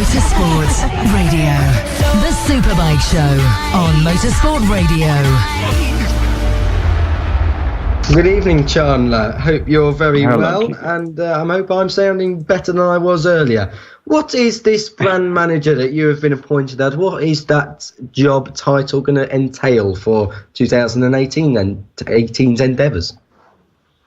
Motorsport Radio. The Superbike Show on Motorsport Radio. Good evening, Chandler. Hope you're very well, Keith. and I hope I'm sounding better than I was earlier. What is this brand manager that you have been appointed as? What is that job title going to entail for 2018 and 18's endeavours?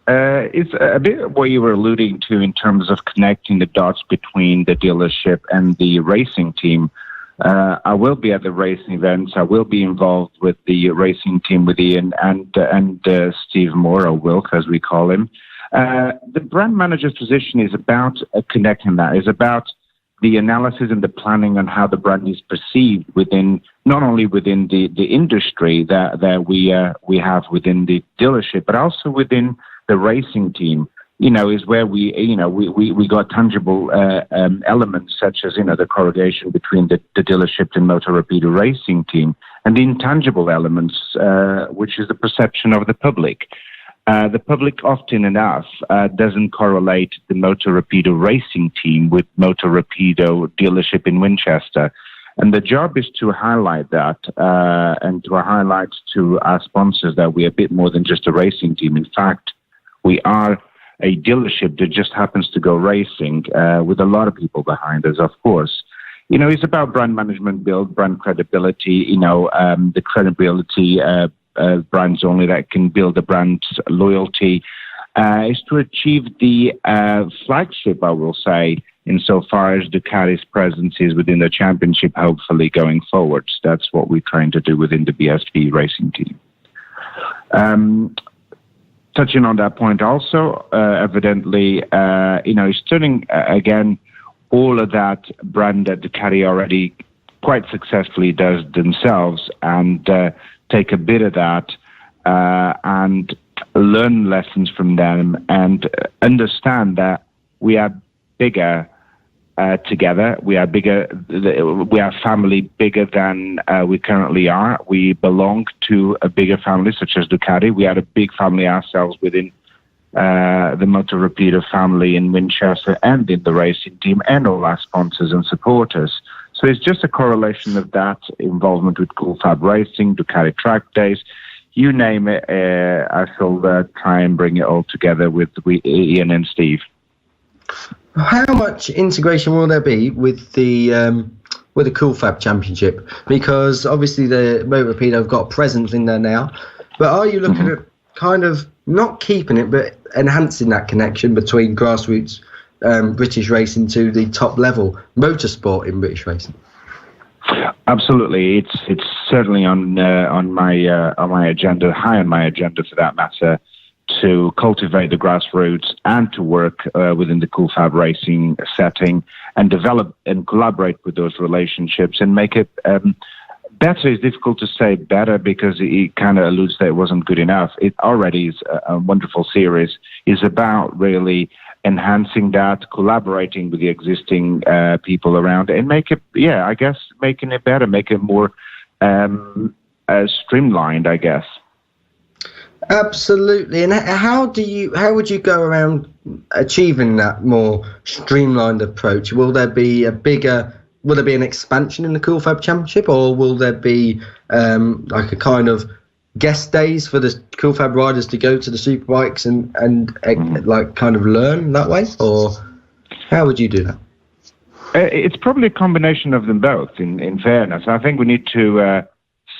It's a bit what you were alluding to in terms of connecting the dots between the dealership and the racing team. I will be at the racing events. I will be involved with the racing team with Ian and Steve Moore, or Wilk, as we call him. The brand manager's position is about connecting that. It's about the analysis and the planning on how the brand is perceived within, not only within the industry that we have within the dealership, but also within the racing team. Is where we got tangible elements such as, the correlation between the dealership and Moto Rapido racing team, and the intangible elements, which is the perception of the public. The public often enough doesn't correlate the Moto Rapido racing team with Moto Rapido dealership in Winchester. And the job is to highlight that and to highlight to our sponsors that we're a bit more than just a racing team. In fact, we are a dealership that just happens to go racing with a lot of people behind us, of course. It's about brand management, build brand credibility, the credibility brands only that can build a brand's loyalty is to achieve the flagship, I will say, insofar as Ducati's presence is within the championship, hopefully going forwards. That's what we're trying to do within the BSV racing team. Touching on that point also, evidently, it's turning, again, all of that brand that Ducati already quite successfully does themselves and take a bit of that and learn lessons from them and understand that we are bigger together. We are bigger. We are family bigger than we currently are. We belong to a bigger family, such as Ducati. We are a big family ourselves within the Moto Rapido family in Winchester and in the racing team and all our sponsors and supporters. So it's just a correlation of that involvement with Cool Fab Racing, Ducati Track Days, you name it. I shall try and bring it all together with Ian and Steve. How much integration will there be with the Cool Fab Championship? Because obviously the Moto Rapido have got a presence in there now, but are you looking at kind of not keeping it, but enhancing that connection between grassroots British racing to the top level motorsport in British racing? Absolutely, it's certainly on my agenda, high on my agenda for that matter, to cultivate the grassroots and to work within the Cool Fab Racing setting and develop and collaborate with those relationships and make it better. Is difficult to say better because it kind of alludes that it wasn't good enough. It already is a wonderful series. It's about really enhancing that, collaborating with the existing people around it and make it, making it better, make it more streamlined, I guess. Absolutely. And how would you go around achieving that more streamlined approach? Will there be an expansion in the Cool Fab Championship, or will there be like a kind of guest days for the Cool Fab riders to go to the superbikes and like kind of learn that way? Or how would you do that? It's probably a combination of them both, in fairness. I think we need to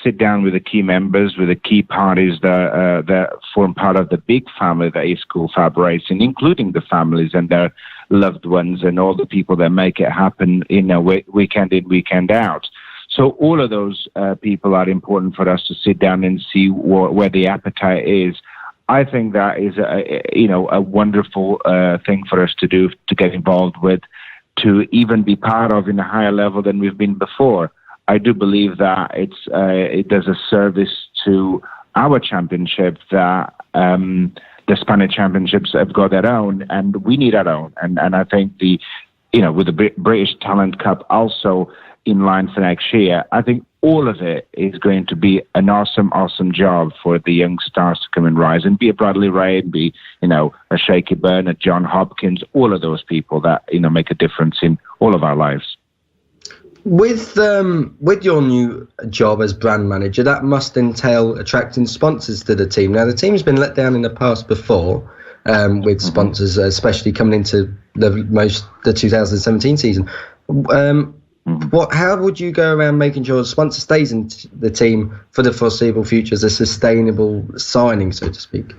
sit down with the key members, with the key parties that form part of the big family that is Cool Fab Racing, including the families and their loved ones and all the people that make it happen, weekend in, weekend out. So all of those people are important for us to sit down and see where the appetite is. I think that is a wonderful thing for us to do, to get involved with, to even be part of in a higher level than we've been before. I do believe that it does a service to our championship that the Spanish championships have got their own, and we need our own. And I think with the British Talent Cup also in line for next year, I think all of it is going to be an awesome job for the young stars to come and rise, and be a Bradley Ray, and be a Shaky Byrne, a John Hopkins, all of those people that make a difference in all of our lives. With your new job as brand manager, that must entail attracting sponsors to the team. Now, the team's been let down in the past before with sponsors, especially coming into the 2017 season. How would you go around making sure a sponsor stays in the team for the foreseeable future as a sustainable signing, so to speak?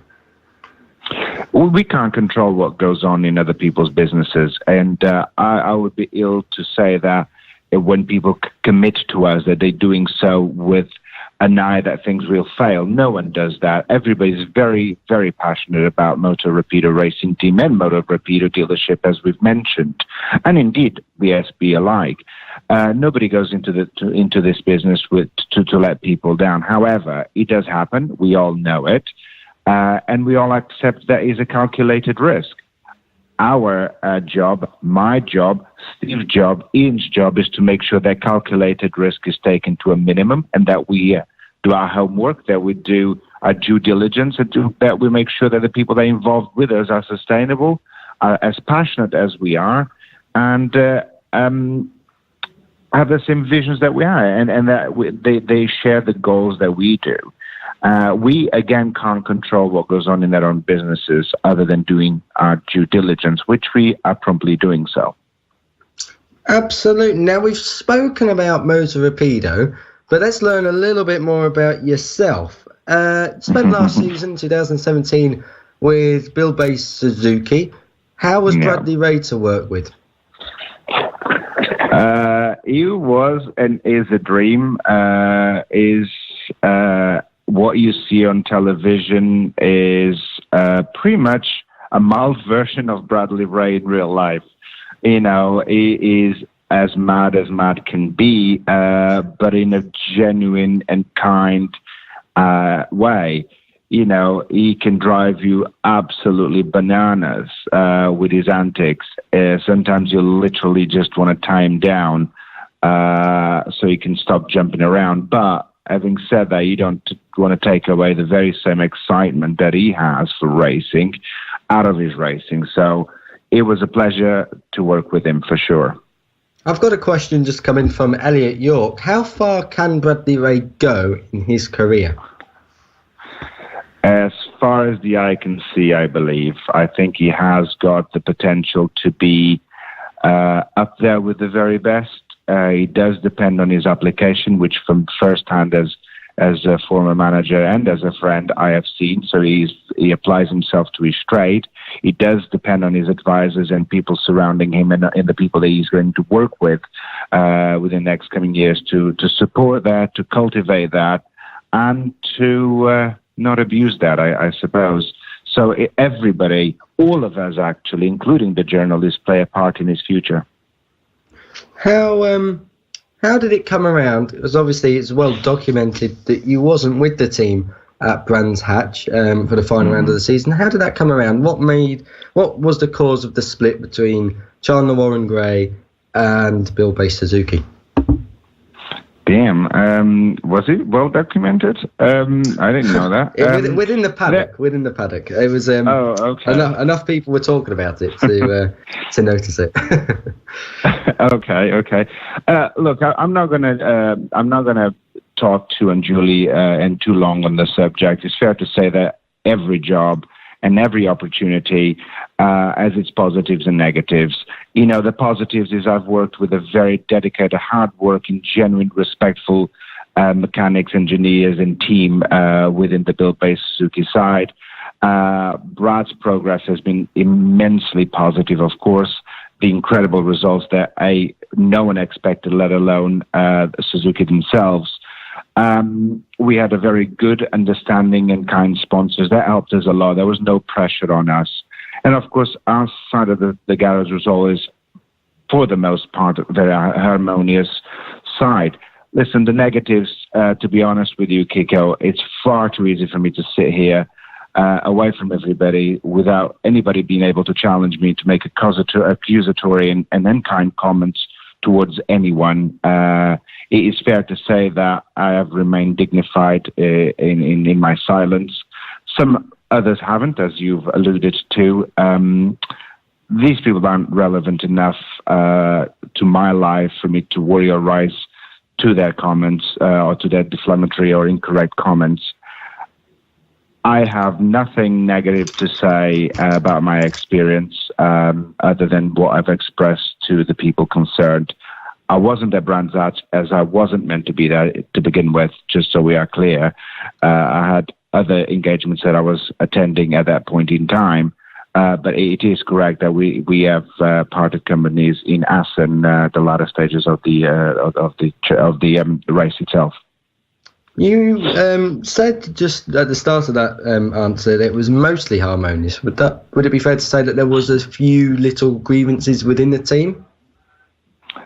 Well, we can't control what goes on in other people's businesses, and I would be ill to say that when people commit to us that they're doing so with an eye that things will fail. No one does that. Everybody's very, very passionate about Moto Rapido racing team and Moto Rapido dealership, as we've mentioned, and indeed the SB alike. Nobody goes into this business to let people down. However, it does happen. We all know it, and we all accept that is a calculated risk. Our job, my job, Steve's job, Ian's job is to make sure that calculated risk is taken to a minimum and that we do our homework, that we do our due diligence, and that we make sure that the people that are involved with us are sustainable, are as passionate as we are, and have the same visions that we are, and that they share the goals that we do. We, again, can't control what goes on in their own businesses other than doing our due diligence, which we are promptly doing so. Absolutely. Now, we've spoken about Moto Rapido, but let's learn a little bit more about yourself. Spent last season, 2017, with Buildbase Suzuki. How was Bradley Ray to work with? He was and is a dream. What you see on television is pretty much a mild version of Bradley Ray in real life. You know, he is as mad can be, but in a genuine and kind way. You know, he can drive you absolutely bananas with his antics. Sometimes you literally just want to tie him down so he can stop jumping around. But having said that, you don't want to take away the very same excitement that he has for racing out of his racing. So it was a pleasure to work with him for sure. I've got a question just coming from Elliot York. How far can Bradley Ray go in his career? As far as the eye can see, I believe. I think he has got the potential to be up there with the very best. It does depend on his application, which from firsthand as a former manager and as a friend I have seen. So he applies himself to his trade. It does depend on his advisors and people surrounding him and the people that he's going to work with within the next coming years to support that, to cultivate that, and to not abuse that, I suppose. So everybody, all of us actually, including the journalists, play a part in his future. How did it come around? Because obviously it's well documented that you wasn't with the team at Brands Hatch for the final round of the season. How did that come around? What was the cause of the split between Chandler Warren Gray and Buildbase Suzuki? Damn, was it well documented? I didn't know that. Within the paddock. It was okay. enough people were talking about it to notice it. Okay. Look, I'm not gonna talk too unduly and too long on the subject. It's fair to say that every job and every opportunity has its positives and negatives. You know, the positives is I've worked with a very dedicated, hard-working, genuine, respectful mechanics, engineers, and team within the Buildbase Suzuki side. Brad's progress has been immensely positive, of course. The incredible results that no one expected, let alone Suzuki themselves. We had a very good understanding and kind sponsors. That helped us a lot. There was no pressure on us. And of course, our side of the garage was always, for the most part, a very harmonious side. Listen, the negatives, to be honest with you, Kiko, it's far too easy for me to sit here away from everybody without anybody being able to challenge me to make accusatory and unkind comments towards anyone. It is fair to say that I have remained dignified in my silence. Some others haven't, as you've alluded to. these people aren't relevant enough to my life for me to worry or rise to their comments or to their deflammatory or incorrect comments. I have nothing negative to say about my experience other than what I've expressed to the people concerned. I wasn't at Brands Hatch as I wasn't meant to be there to begin with, just so we are clear. I had other engagements that I was attending at that point in time. But it is correct that we have parted companies in Assen, the latter stages of the race itself. You said just at the start of that answer that it was mostly harmonious. Would it be fair to say that there was a few little grievances within the team?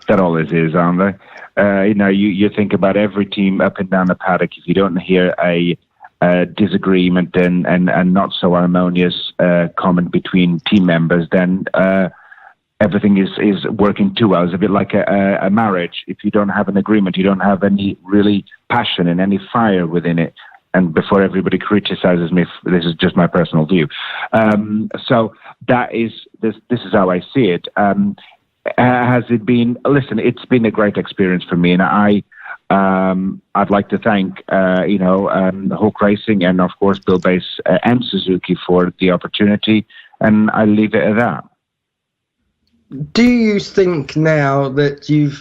That always is, aren't they? You think about every team up and down the paddock. If you don't hear a disagreement and not so harmonious comment between team members, then everything is working too well. It's a bit like a marriage. If you don't have an agreement, you don't have any really passion and any fire within it. And before everybody criticizes me, this is just my personal view. So that is this is how I see it. Has it been? Listen, it's been a great experience for me, and I'd like to thank Hawk Racing and of course Buildbase and Suzuki for the opportunity, and I leave it at that. Do you think now that you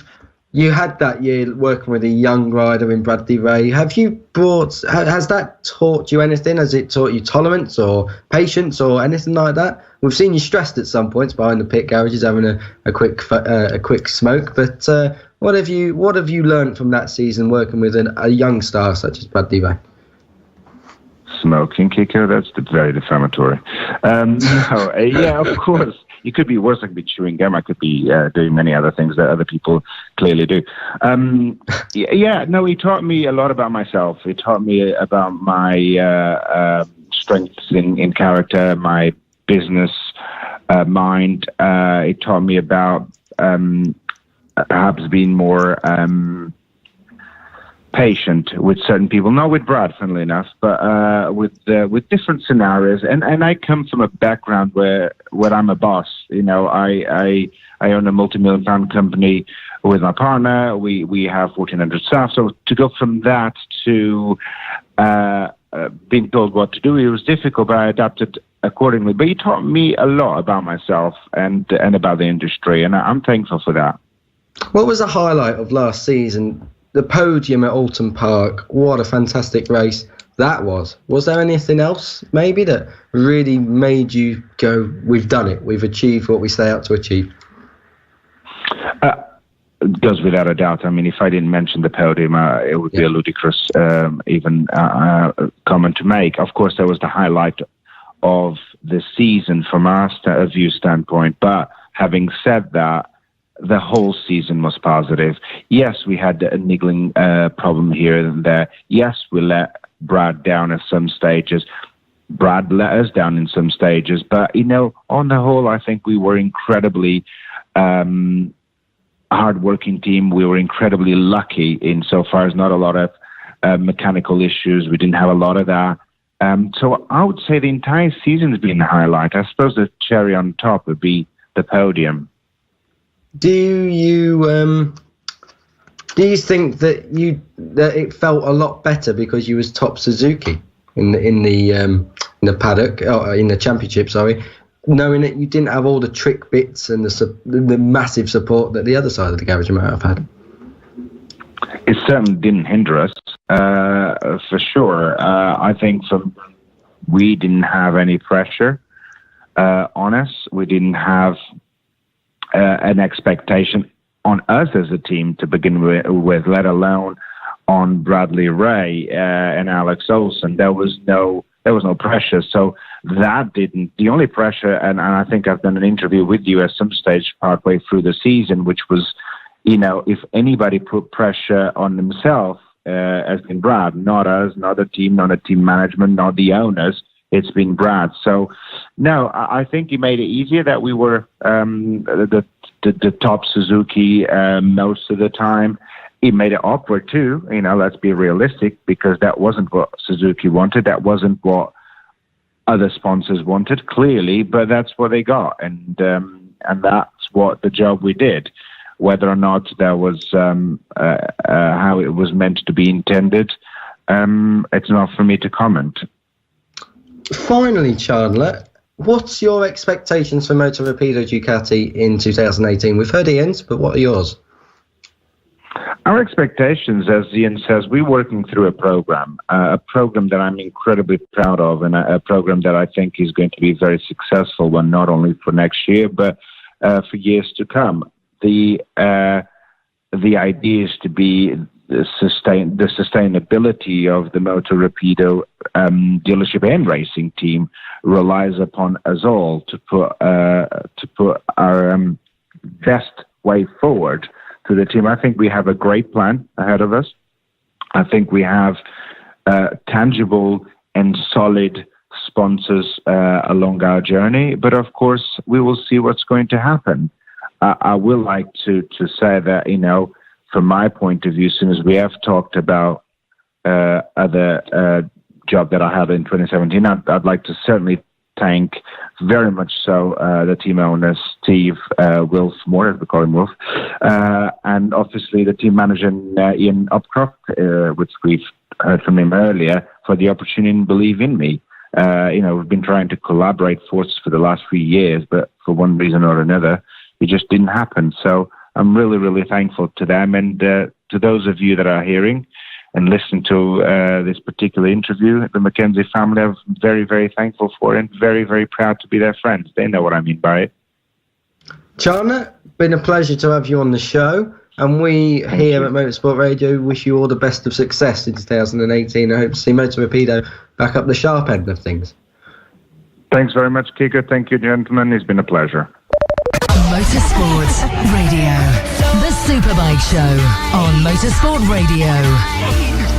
had that year working with a young rider in Bradley Ray, has that taught you anything? Has it taught you tolerance or patience or anything like that? We've seen you stressed at some points behind the pit garages having a quick smoke, but what have you learned from that season working with a young star such as Bradley Ray? Smoking, Kiko? That's very defamatory. Yeah, of course. It could be worse. I could be chewing gum. I could be doing many other things that other people clearly do. He taught me a lot about myself. He taught me about my strengths in character, my business mind. It taught me about perhaps being more patient with certain people, not with Brad, funnily enough, but with different scenarios. And I come from a background where I'm a boss. I own a multi-million-pound company with my partner. We have 1,400 staff. So to go from that to being told what to do, it was difficult, but I adapted accordingly. But he taught me a lot about myself and about the industry, and I'm thankful for that. What was the highlight of last season? The podium at Alton Park. What a fantastic race that was. Was there anything else maybe that really made you go, we've done it, we've achieved what we set out to achieve? It goes without a doubt. I mean, if I didn't mention the podium, it would be a ludicrous comment to make. Of course, there was the highlight of the season from our view standpoint. But having said that, the whole season was positive. Yes, we had a niggling problem here and there. Yes, we let Brad down at some stages. Brad let us down in some stages. But, on the whole, I think we were incredibly hard-working team. We were incredibly lucky insofar as not a lot of mechanical issues. We didn't have a lot of that. So I would say the entire season has been a highlight. I suppose the cherry on top would be the podium. Do you think that it felt a lot better because you was top Suzuki in the paddock or in the championship? Sorry, knowing that you didn't have all the trick bits and the massive support that the other side of the garage might have had. It certainly didn't hinder us, for sure. I think we didn't have any pressure on us. We didn't have an expectation on us as a team to begin with, let alone on Bradley Ray and Alex Olsen. There was no pressure. So that didn't. The only pressure, and I think I've done an interview with you at some stage partway through the season, which was, if anybody put pressure on himself, has been Brad, not us, not the team, not the team management, not the owners. It's been Brad. So, no, I think it made it easier that we were the top Suzuki most of the time. It made it awkward too. Let's be realistic, because that wasn't what Suzuki wanted. That wasn't what other sponsors wanted, clearly, but that's what they got, and that's what the job we did. Whether or not that was how it was meant to be intended, it's not for me to comment. Finally, Chandler, what's your expectations for Moto Rapido Ducati in 2018? We've heard Ian's, but what are yours? Our expectations, as Ian says, we're working through a program that I'm incredibly proud of, and a program that I think is going to be a very successful one, not only for next year, but for years to come. The idea is to be the sustainability of the Moto Rapido dealership and racing team relies upon us all to put our best way forward to the team. I think we have a great plan ahead of us. I think we have tangible and solid sponsors along our journey, but of course we will see what's going to happen. I will like to say that, from my point of view, as soon as we have talked about other job that I had in 2017, I'd like to certainly thank very much so the team owner, Steve Wilf Moore, as we call him Wilf, and obviously the team manager, Ian Upcroft, which we've heard from him earlier, for the opportunity and believe in me. We've been trying to collaborate for the last few years, but for one reason or another, it just didn't happen. So I'm really, really thankful to them, and to those of you that are hearing and listening to this particular interview, the Mackenzie family, I'm very, very thankful for it, and very, very proud to be their friends. They know what I mean by it. Chandler, been a pleasure to have you on the show, and we here at Motorsport Radio wish you all the best of success in 2018. I hope to see Moto Rapido back up the sharp end of things. Thanks very much, Kiko. Thank you, gentlemen. It's been a pleasure. Motorsport Radio, the Superbike Show on Motorsport Radio.